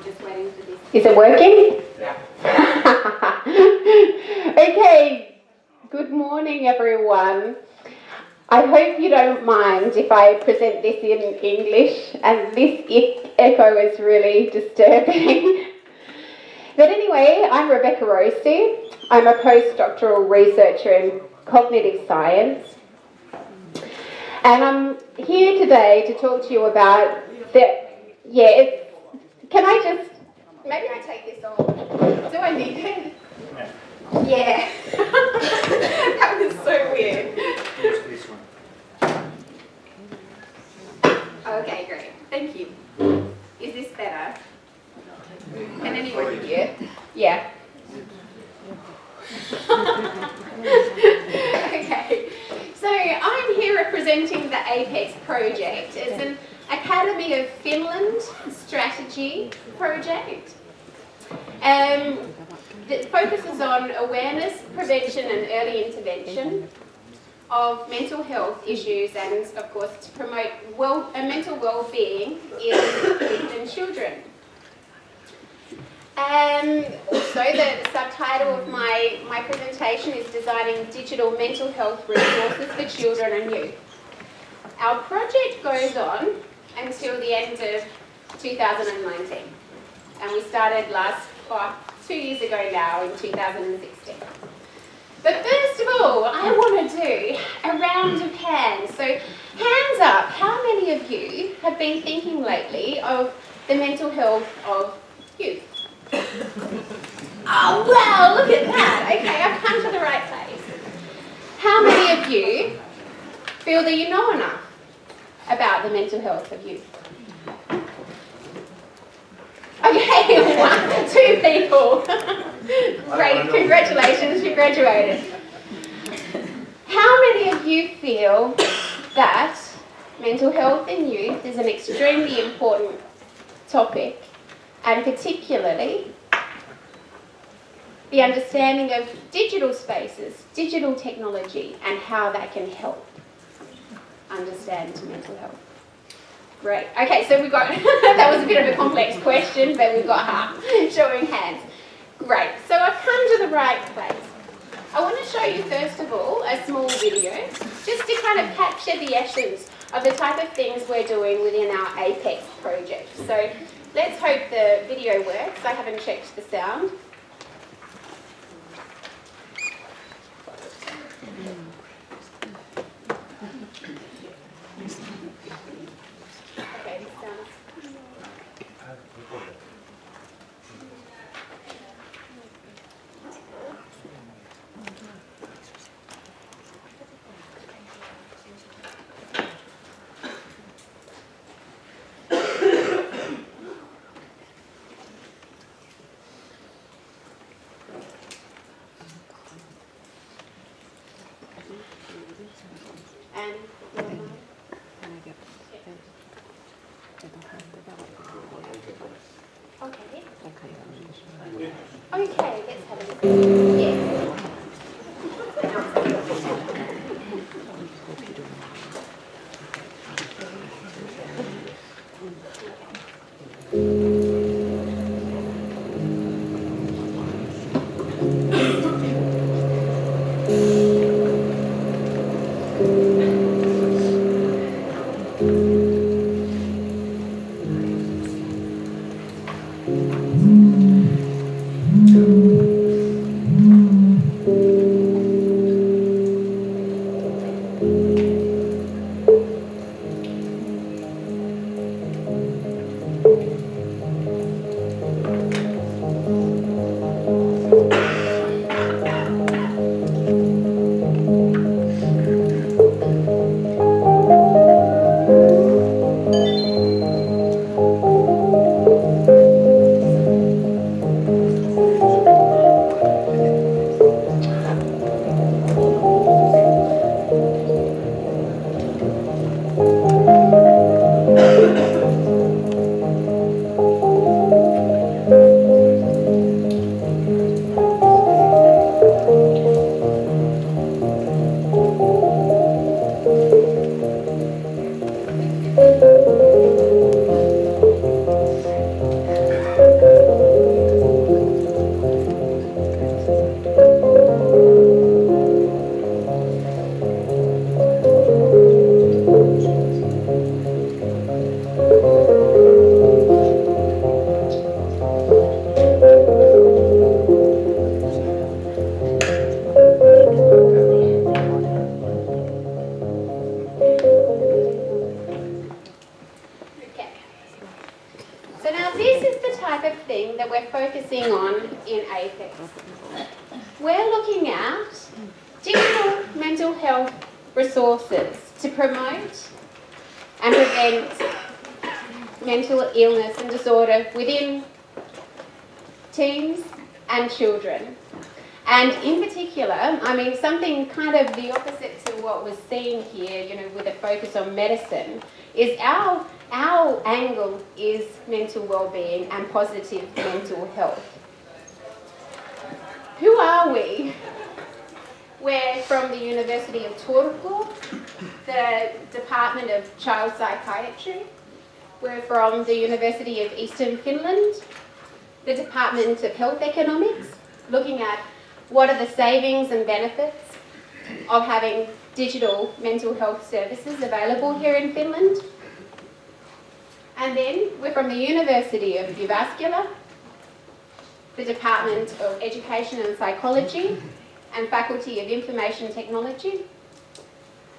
just waiting for this. Is it working? Yeah. Okay, good morning everyone. I hope you don't mind if I present this in English, and this echo is really disturbing. But anyway, I'm Rebekah Rousi. I'm a postdoctoral researcher in cognitive science. And I'm here today to talk to you about can I just, maybe I take this off. Do I need it? Yeah. That was so weird. This one. Okay, great. Thank you. Is this better? Can anyone hear? Yeah. Okay. So I'm here representing the APEX project. It's an Academy of Finland strategy project. That focuses on awareness, prevention and early intervention of mental health issues and, of course, to promote mental well-being in youth and children. Also, the subtitle of my presentation is Designing Digital Mental Health Resources for Children and Youth. Our project goes on until the end of 2019, and we started 2 years ago now in 2016. But first of all, I want to do a round of hands. So hands up, how many of you have been thinking lately of the mental health of youth? Oh, wow, look at that. Okay, I've come to the right place. How many of you feel that you know enough about the mental health of youth? Okay, 1, 2 people. Great, congratulations, you graduated. How many of you feel that mental health in youth is an extremely important topic, and particularly the understanding of digital spaces, digital technology, and how that can help understand mental health? Great. Okay, so we've got, that was a bit of a complex question, but we've got half showing hands. Great. So I've come to the right place. I want to show you, first of all, a small video, just to kind of capture the essence of the type of things we're doing within our APEX project. So let's hope the video works. I haven't checked the sound. Okay, this sounds... Okay, let's have a look. Yes. on in APEX. We're looking at digital mental health resources to promote and prevent mental illness and disorder within teens and children. And in particular, I mean, something kind of the opposite to what was seen here, you know, with a focus on medicine, is our angle is mental well-being and positive mental health. Who are we? We're from the University of Turku, the Department of Child Psychiatry. We're from the University of Eastern Finland, the Department of Health Economics, looking at what are the savings and benefits of having digital mental health services available here in Finland. And then we're from the University of Jyväskylä, the Department of Education and Psychology and Faculty of Information Technology,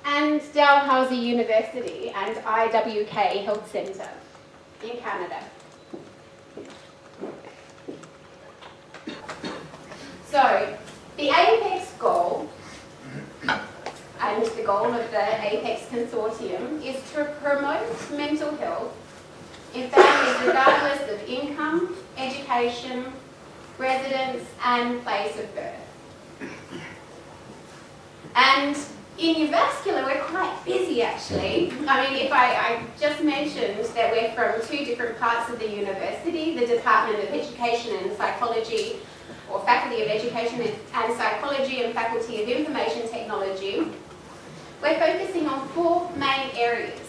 and Dalhousie University and IWK Health Centre in Canada. So, the APEX goal, and the goal of the APEX Consortium, is to promote mental health in families regardless of income, education, residence and place of birth. And in Jyväskylä we're quite busy actually. I mean, if I just mentioned that we're from two different parts of the university, the Department of Education and Psychology, or Faculty of Education and Psychology and Faculty of Information Technology, we're focusing on four main areas.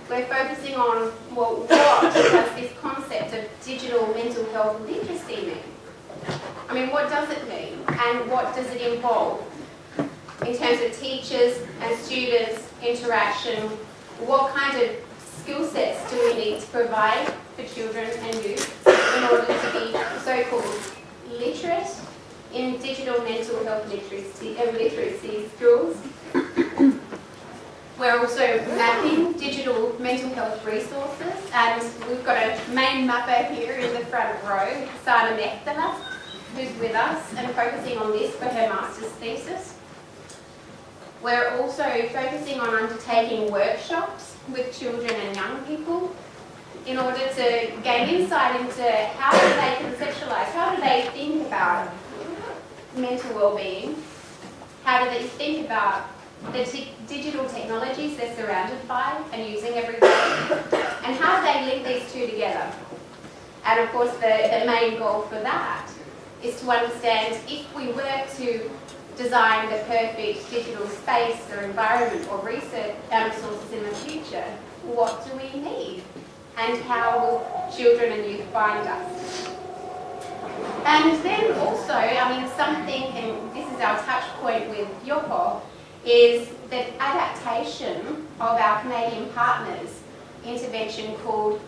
We're focusing on, well, what does this concept of digital mental health literacy mean? I mean, what does it mean and what does it involve in terms of teachers and students, interaction? What kind of skill sets do we need to provide for children and youth in order to be so-called literate in digital mental health literacy skills? We're also mapping digital mental health resources, and we've got a main mapper here in the front row, Sana Mehtälä, who's with us and focusing on this for her master's thesis. We're also focusing on undertaking workshops with children and young people in order to gain insight into how do they conceptualise, how do they think about mental well-being, how do they think about the digital technologies they're surrounded by and using every day, and how do they link these two together. And of course the main goal for that is to understand if we were to design the perfect digital space or environment or research resources in the future, what do we need? And how will children and youth find us? And then also, I mean, something, and this is our touch point with JOPO, is the adaptation of our Canadian partners' intervention called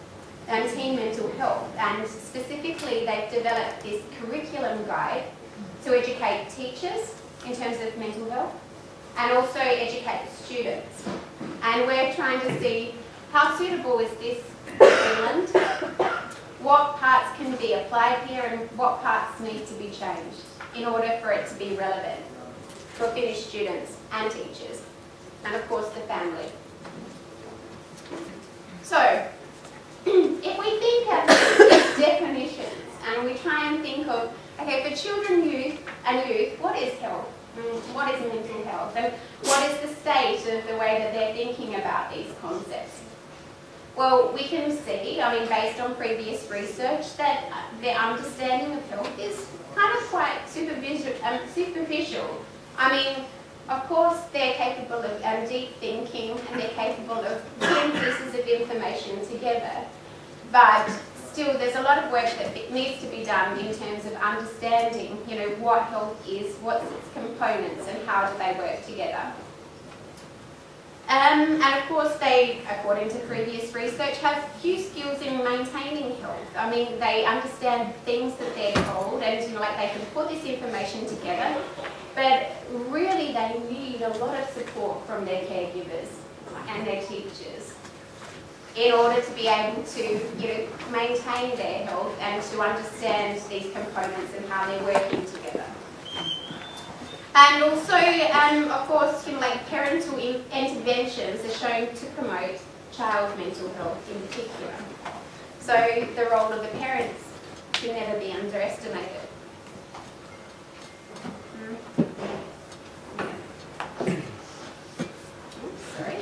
Teen Mental Health, and specifically they've developed this curriculum guide to educate teachers in terms of mental health and also educate students. And we're trying to see how suitable is this in Finland, what parts can be applied here and what parts need to be changed in order for it to be relevant for Finnish students and teachers, and of course the family. So, if we think of these definitions and we try and think of, okay, for children, youth, what is health? What is mental health? And what is the state of the way that they're thinking about these concepts? Well, we can see, I mean, based on previous research, that their understanding of health is kind of quite superficial. I mean, of course, they're capable of deep thinking and they're capable of putting pieces of information together, but still there's a lot of work that needs to be done in terms of understanding, you know, what health is, what's its components and how do they work together. And of course they, according to previous research, have few skills in maintaining health. I mean, they understand things that they're told and, you know, like they can put this information together, but really they need a lot of support from their caregivers and their teachers. in order to be able to maintain their health and to understand these components and how they're working together. And also, of course, like parental interventions are shown to promote child mental health in particular. So the role of the parents should never be underestimated. Sorry.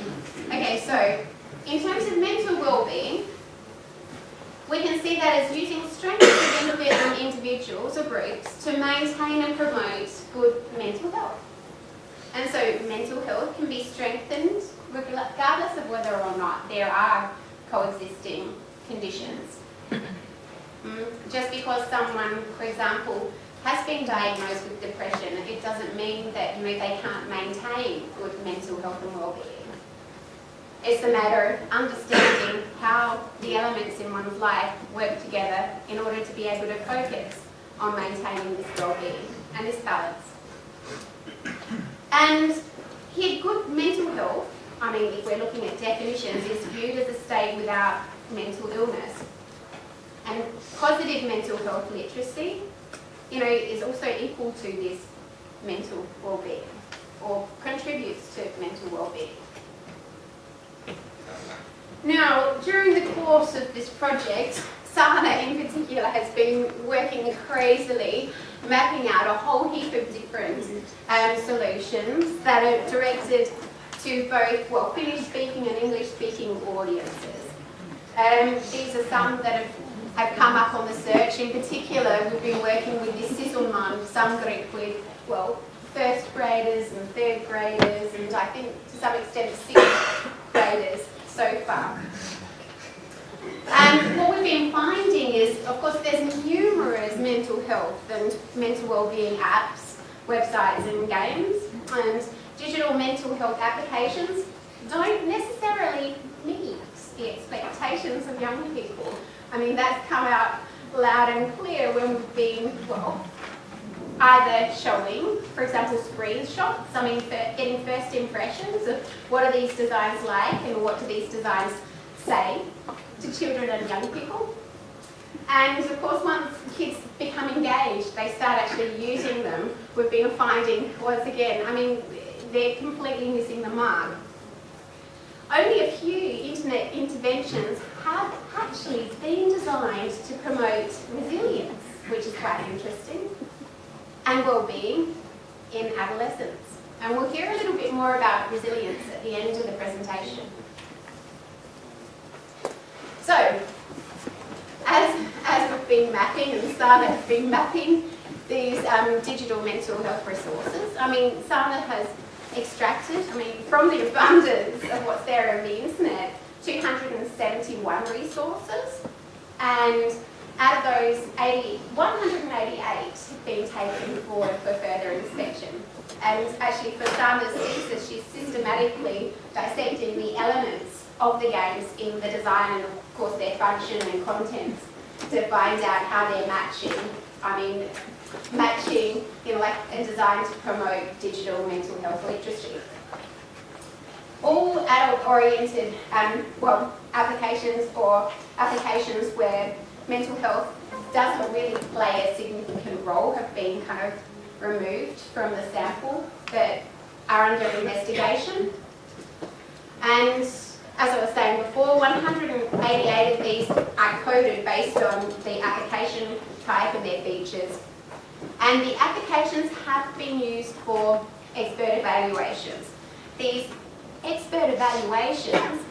Okay, so in terms of mental well-being, we can see that as using strengths of individuals or groups to maintain and promote good mental health. And so mental health can be strengthened regardless of whether or not there are coexisting conditions. Just because someone, for example, has been diagnosed with depression, it doesn't mean that they can't maintain good mental health and well-being. It's a matter of understanding how the elements in one's life work together in order to be able to focus on maintaining this well-being and this balance. And here, good mental health, if we're looking at definitions, is viewed as a state without mental illness. And positive mental health literacy, is also equal to this mental well-being or contributes to mental well-being. Now, during the course of this project, Sana in particular has been working crazily, mapping out a whole heap of different solutions that are directed to both, Finnish-speaking and English-speaking audiences. These are some that have come up on the search. In particular, we've been working with this Sisulman Samgrit with, first graders and third graders, and I think to some extent sixth graders so far. And what we've been finding is, of course, there's numerous mental health and mental wellbeing apps, websites and games, and digital mental health applications don't necessarily meet the expectations of young people. That's come out loud and clear when we've been, either showing, for example, screenshots, getting first impressions of what are these designs like and what do these designs say to children and young people. And of course, once kids become engaged, they start actually using them. We've been finding, once again, they're completely missing the mark. Only a few internet interventions have actually been designed to promote resilience, which is quite interesting, and well-being in adolescents. And we'll hear a little bit more about resilience at the end of the presentation. So, as we've been mapping, and Sana has been mapping these digital mental health resources, Sana has extracted, from the abundance of what's there on the internet, 271 resources, and out of those, 188 have been taken forward for further inspection. And actually for Sana's thesis, she's systematically dissecting the elements of the games in the design and of course their function and contents to find out how they're matching, and designed to promote digital mental health literacy. All adult-oriented applications or applications where mental health doesn't really play a significant role have been kind of removed from the sample that are under investigation. And as I was saying before, 188 of these are coded based on the application type and their features. And the applications have been used for expert evaluations. These expert evaluations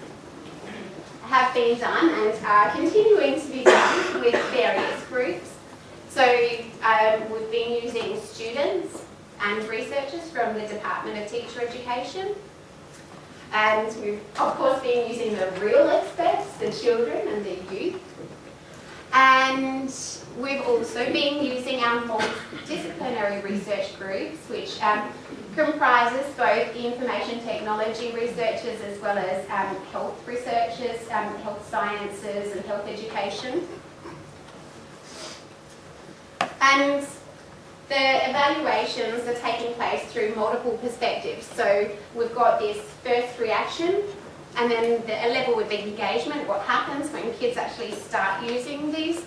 have been done and are continuing to be done with various groups. So we've been using students and researchers from the Department of Teacher Education. And we've, of course, been using the real experts, the children and the youth. And we've also been using our multidisciplinary research groups, which comprises both information technology researchers as well as health researchers, health sciences and health education. And the evaluations are taking place through multiple perspectives. So we've got this first reaction And then a level with engagement, what happens when kids actually start using these.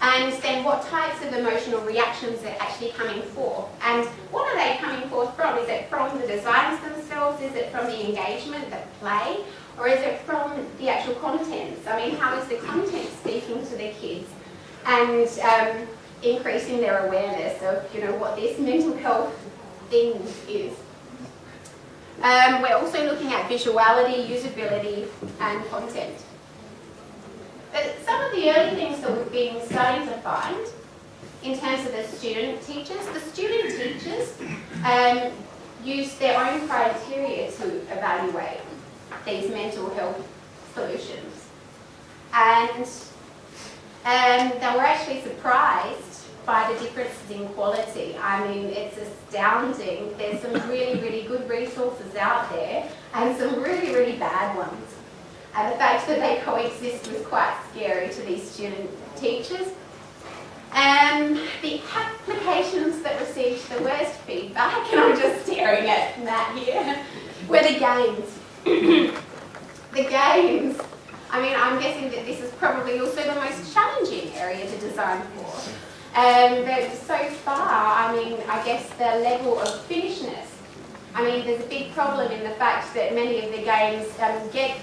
And then what types of emotional reactions are actually coming forth. And what are they coming forth from? Is it from the designs themselves? Is it from the engagement, the play? Or is it from the actual contents? I mean, how is the content speaking to the kids? And increasing their awareness of, you know, what this mental health thing is. We're also looking at visuality, usability, and content. But some of the early things that we've been starting to find in terms of the student teachers use their own criteria to evaluate these mental health solutions. And they were actually surprised by the differences in quality. I mean, it's astounding. There's some really, really good resources out there and some really, really bad ones. And the fact that they coexist was quite scary to these student teachers. The applications that received the worst feedback, and I'm just staring at Matt here, were the games. The games. I mean, I'm guessing that this is probably also the most challenging area to design for. But so far, I mean, I guess the level of finishedness. I mean, there's a big problem in the fact that many of the games get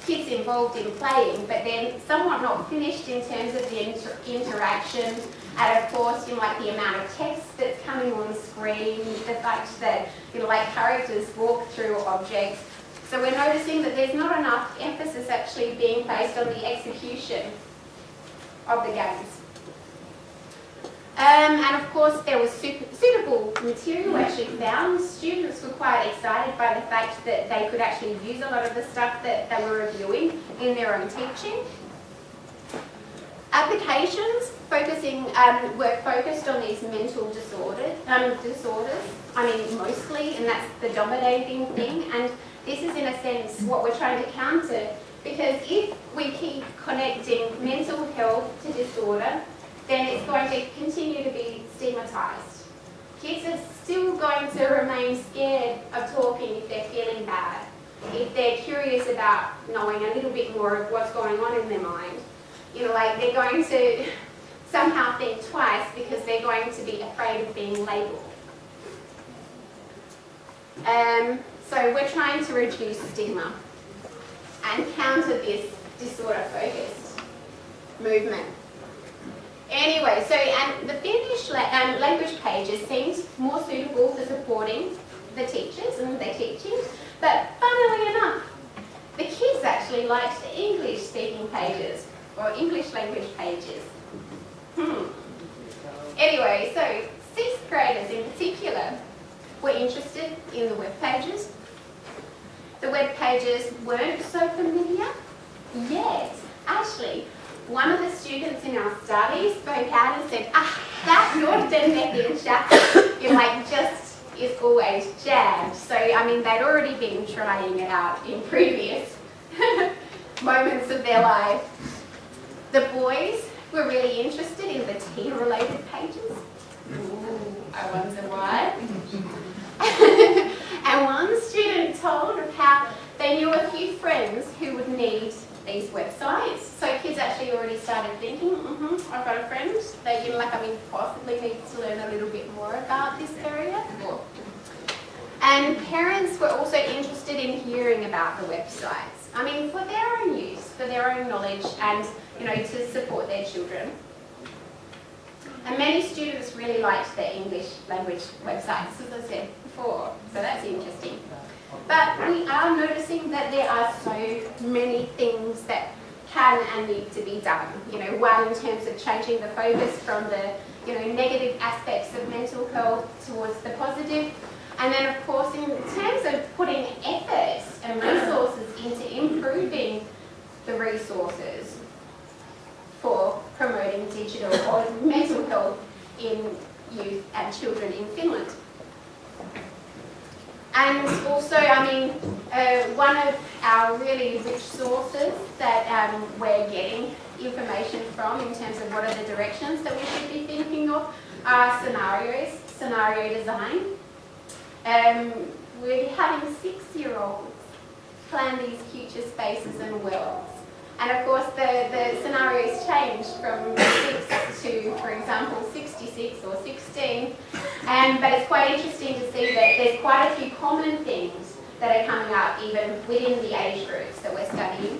kids involved in playing, but then somewhat not finished in terms of the interaction, and of course, you know, like the amount of text that's coming on screen, the fact that, you know, like characters walk through objects. So we're noticing that there's not enough emphasis actually being placed on the execution of the games. And of course, there was suitable material actually found. Students were quite excited by the fact that they could actually use a lot of the stuff that they were reviewing in their own teaching. Applications were focused on these mental disorders. I mean, mostly, and that's the dominating thing. And this is, in a sense, what we're trying to counter. Because if we keep connecting mental health to disorder, then it's going to continue to be stigmatised. Kids are still going to remain scared of talking if they're feeling bad, if they're curious about knowing a little bit more of what's going on in their mind. You know, like they're going to somehow think twice because they're going to be afraid of being labelled. So we're trying to reduce stigma and counter this disorder-focused movement. Anyway, so the Finnish language pages seemed more suitable for supporting the teachers and their teaching, but funnily enough, the kids actually liked the English-speaking pages, or English language pages. Anyway, so sixth graders in particular were interested in the web pages. The web pages weren't so familiar yet. Actually, one of the students in our study spoke out and said, that nuorten method, you know, like just is always jammed. So, I mean, they'd already been trying it out in previous moments of their life. The boys were really interested in the teen-related pages. Ooh, I wonder why. And one student told of how they knew a few friends who would need these websites. So kids actually already started thinking, I've got a friend that, you know, like, I mean, possibly needs to learn a little bit more about this area. And parents were also interested in hearing about the websites. I mean, for their own use, for their own knowledge, and, you know, to support their children. And many students really liked the English language websites, as I said before. So that's interesting. But we are noticing that there are so many things that can and need to be done. You know, one in terms of changing the focus from the, you know, negative aspects of mental health towards the positive. And then, of course, in terms of putting effort and resources into improving the resources for promoting digital or mental health in youth and children in Finland. And also, I mean, one of our really rich sources that we're getting information from in terms of what are the directions that we should be thinking of are scenarios, scenario design. We're having 6-year-olds plan these future spaces and worlds. And of course the scenarios changed from 6 to, for example, 66 or 16. But it's quite interesting to see that there's quite a few common things that are coming up even within the age groups that we're studying.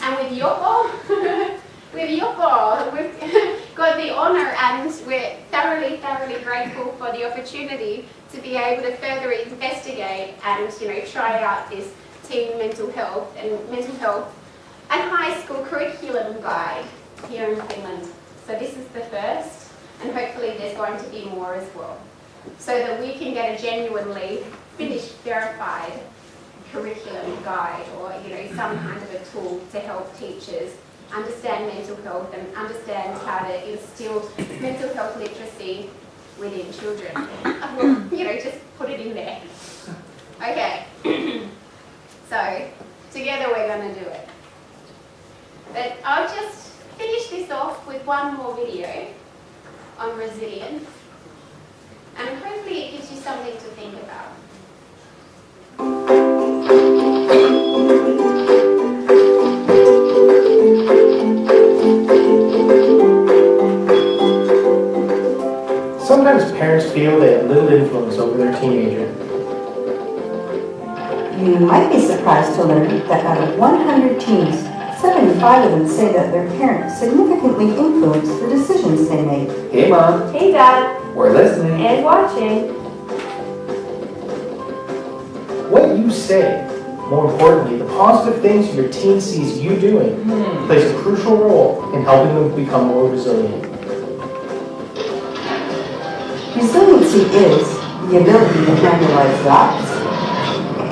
And with JOPO, we've got the honour, and we're thoroughly grateful for the opportunity to be able to further investigate and try out this teen mental health and high school curriculum guide here in Finland. So this is the first, and hopefully there's going to be more as well, so that we can get a genuinely finished, verified curriculum guide, or some kind of a tool to help teachers understand mental health and understand how to instill mental health literacy within children. Just put it in there. Okay. So together we're going to do it. But I'll just finish this off with one more video on resilience, and hopefully it gives you something to think about. Sometimes parents feel they have little influence over their teenager. You might be surprised to learn that out of 100 teens, 75 of them say that their parents significantly influence the decisions they make. Hey Mom. Hey Dad. We're listening. And watching. What you say, more importantly, the positive things your teen sees you doing, plays a crucial role in helping them become more resilient. Resiliency is the ability to handle life's ups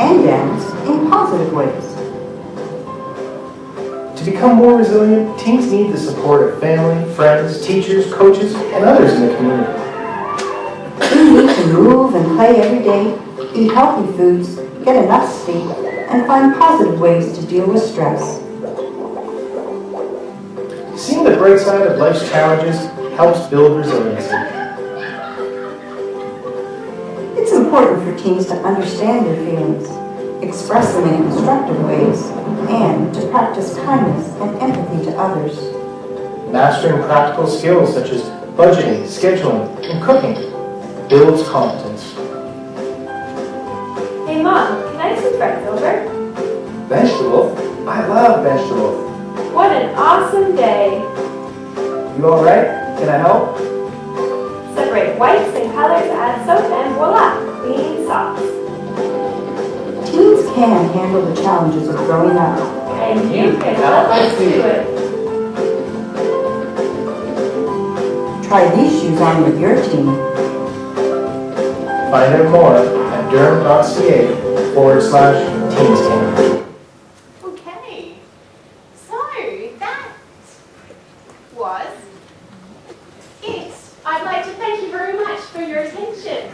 and downs in positive ways. To become more resilient, teens need the support of family, friends, teachers, coaches, and others in the community. We need to move and play every day, eat healthy foods, get enough sleep, and find positive ways to deal with stress. Seeing the bright side of life's challenges helps build resiliency. It's important for teens to understand their feelings, express them in constructive ways, and to practice kindness and empathy to others. Mastering practical skills such as budgeting, scheduling, and cooking builds competence. Hey Mom, can I have some friends over? Vegetables? I love vegetables. What an awesome day. You alright? Can I help? Separate whites and colors, add soap, and voila, clean socks. Teens can handle the challenges of growing up. And you can help us do it. Try these shoes on with your teen. Find out more at durham.ca/teenscamp. Okay, so that was it. I'd like to thank you very much for your attention.